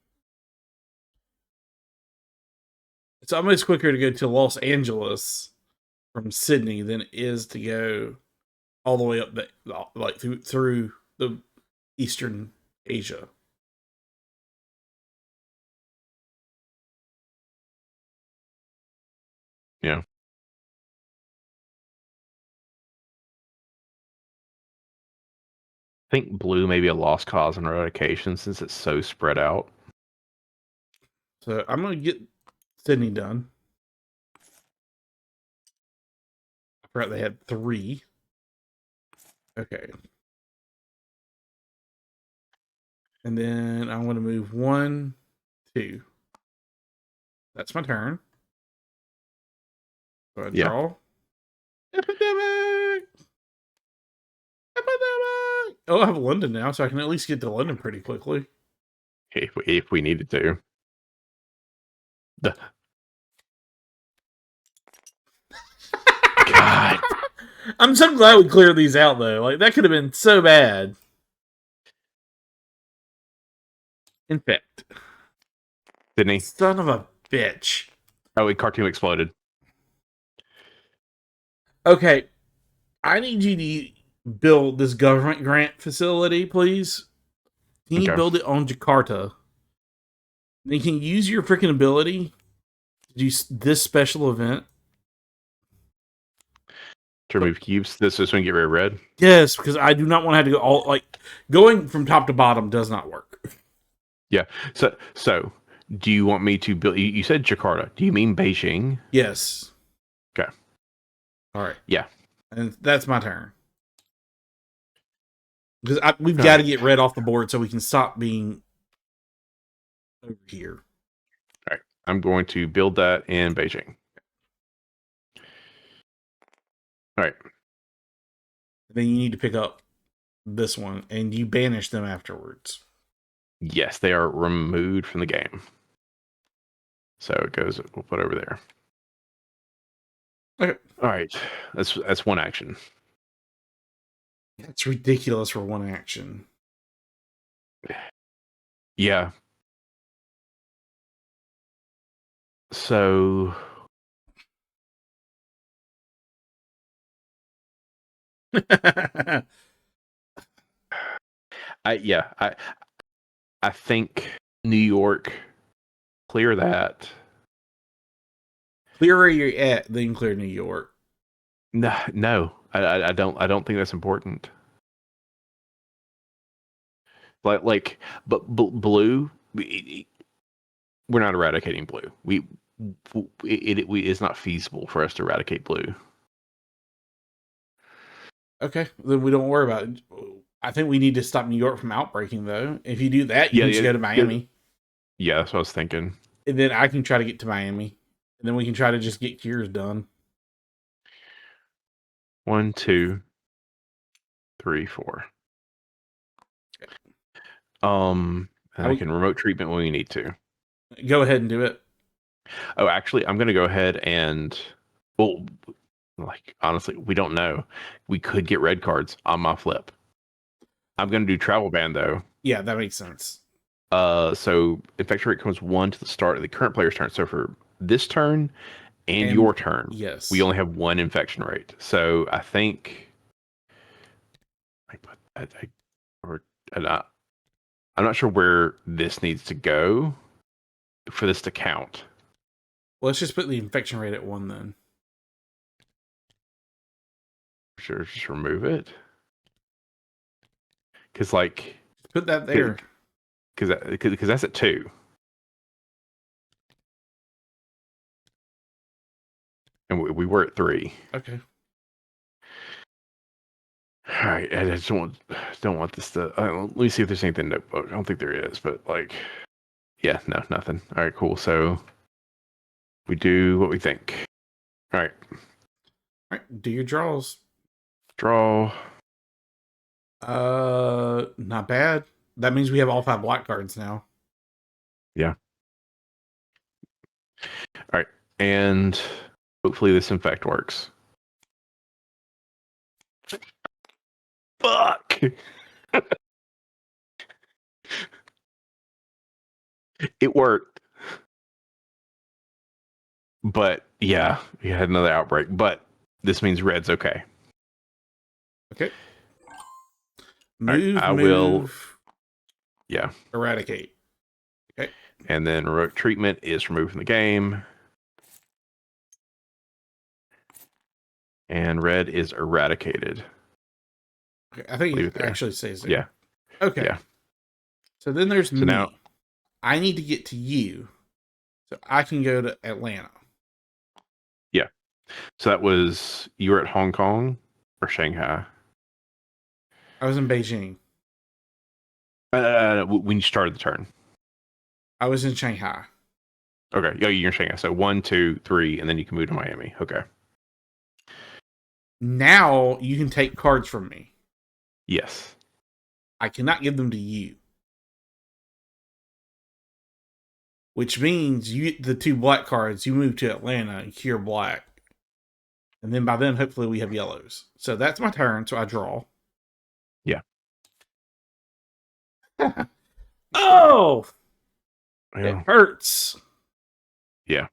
It's almost quicker to go to Los Angeles from Sydney than it is to go all the way up like through the Eastern Asia. Yeah. think blue may be a lost cause in eradication since it's so spread out. So I'm gonna get Sydney done. I forgot they had 3. Okay. And then I'm gonna move 1, 2. That's my turn. So I draw. Epidemic! Epidemic! Oh, I have London now, so I can at least get to London pretty quickly. If we needed to. God. I'm so glad we cleared these out, though. Like, that could have been so bad. Infect. Didn't he? Son of a bitch. Oh, and Cartoon exploded. Okay. I need you to build this government grant facility, please. Can you build it on Jakarta? Then you can use your freaking ability to do this special event. To remove cubes, this is when you get rid of red. Yes, because I do not want to have to go all like going from top to bottom does not work. Yeah. So do you want me to build? You said Jakarta. Do you mean Beijing? Yes. Okay. All right. Yeah. And that's my turn. Because we've got to get red off the board so we can stop being over here. All right. I'm going to build that in Beijing. All right. Then you need to pick up this one, and you banish them afterwards. Yes, they are removed from the game. So it goes. We'll put over there. Okay. All right. That's one action. It's ridiculous for one action. Yeah. So I think New York clear that. Clear where you're at, then clear New York. No, I don't think that's important. But blue, we're not eradicating blue. It's not feasible for us to eradicate blue. Okay, then we don't worry about it. I think we need to stop New York from outbreaking, though. If you do that, you can just go to Miami. Yeah, that's what I was thinking. And then I can try to get to Miami. And then we can try to just get cures done. 1, 2, 3, 4. Okay. And I can remote treatment when we need to. Go ahead and do it. Oh, actually, I'm going to go ahead and... Well, like, honestly, we don't know. We could get red cards on my flip. I'm going to do travel ban, though. Yeah, that makes sense. So infection rate comes 1 to the start of the current player's turn. So for this turn and your turn, yes, we only have 1 infection rate. So I think I put that. I'm not sure where this needs to go for this to count. Well, let's just put the infection rate at 1 then. Sure, just remove it. Because like put that there. Because that's at 2. And we were at 3. Okay. All right. I just don't want this to. Let me see if there's anything. I don't think there is, but like, yeah, no, nothing. All right, cool. So we do what we think. All right. All right. Do your draws. Draw. Not bad. That means we have all 5 black cards now. Yeah. All right. And hopefully this infect works. Fuck. It worked. But yeah, we had another outbreak. But this means red's okay. Okay. Move, right, I will. Yeah. Eradicate. Okay. And then remote treatment is removed from the game. And red is eradicated. I think Leave it it there. actually says there. Yeah. Okay. Yeah. So then there's me. now- I need to get to you, so I can go to Atlanta. So that was, you were at Hong Kong or Shanghai? I was in Beijing. When you started the turn. I was in Shanghai. Okay. Yeah, you're in Shanghai. So 1, 2, 3, and then you can move to Miami. Okay. Now you can take cards from me. Yes. I cannot give them to you. Which means the 2 black cards, you move to Atlanta and cure black. And then by then, hopefully, we have yellows. So that's my turn. So I draw. Yeah. Oh! Yeah. It hurts. Yeah.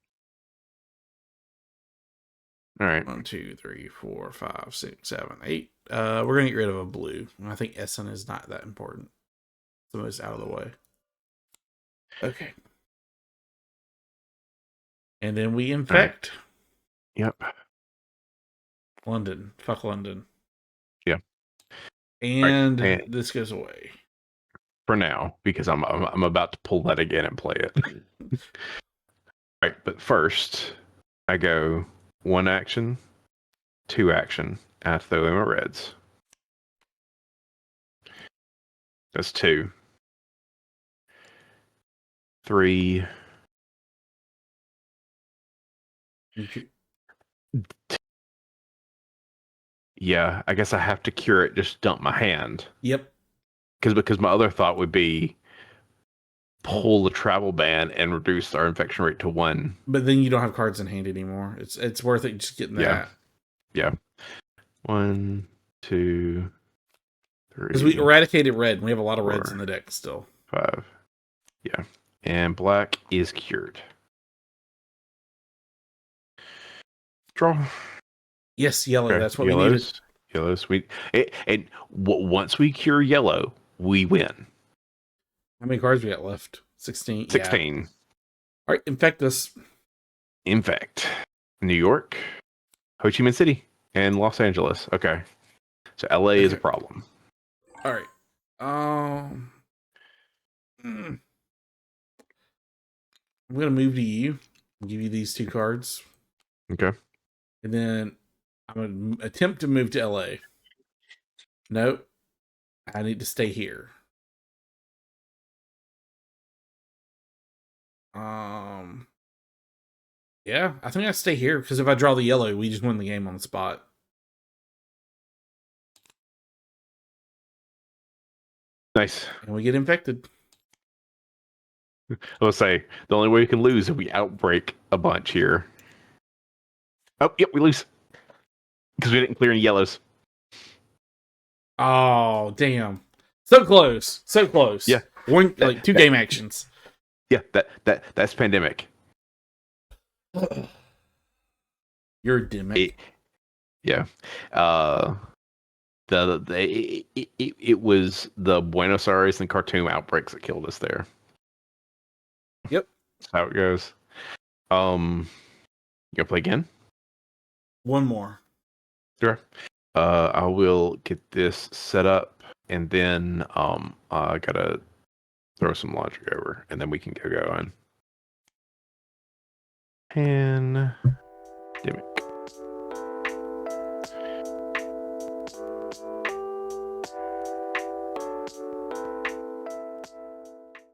All right. 1, 2, 3, 4, 5, 6, 7, 8. We're going to get rid of a blue. I think Essen is not that important. It's the most out of the way. Okay. And then we infect. Yep. London. Fuck London. Yeah. And Right. this goes away. For now, because I'm about to pull that again and play it. Right, but first I go 1 action, 2 action. I throw in my reds. That's 2. 3. Yeah, I guess I have to cure it. Just dump my hand. Yep. Because my other thought would be pull the travel ban and reduce our infection rate to 1. But then you don't have cards in hand anymore. It's worth it just getting that. Yeah. 1, 2, 3. Because we eradicated red. And we have a lot of reds 4, in the deck still. 5. Yeah. And black is cured. Draw. Yes, yellow. Okay, That's what we needed. Yellows. Once we cure yellow, we win. How many cards we got left? 16. 16. Yeah. All right, infect us. In fact, New York, Ho Chi Minh City, and Los Angeles. Okay. So LA is a problem. All right. I'm gonna move to you. Give you these 2 cards. Okay. And then I'm gonna attempt to move to LA. Nope. I need to stay here. Yeah, I think I stay here because if I draw the yellow, we just win the game on the spot. Nice. And we get infected. I will say the only way we can lose is if we outbreak a bunch here. Oh, yep, we lose because we didn't clear any yellows. Oh, damn. So close. So close. Yeah. One, like 2 game actions. Yeah, that's pandemic. You're a dimmick. Yeah. It was the Buenos Aires and Khartoum outbreaks that killed us there. Yep. That's how it goes. You gonna play again? One more. Sure. I will get this set up, and then I gotta throw some logic over, and then we can get going. And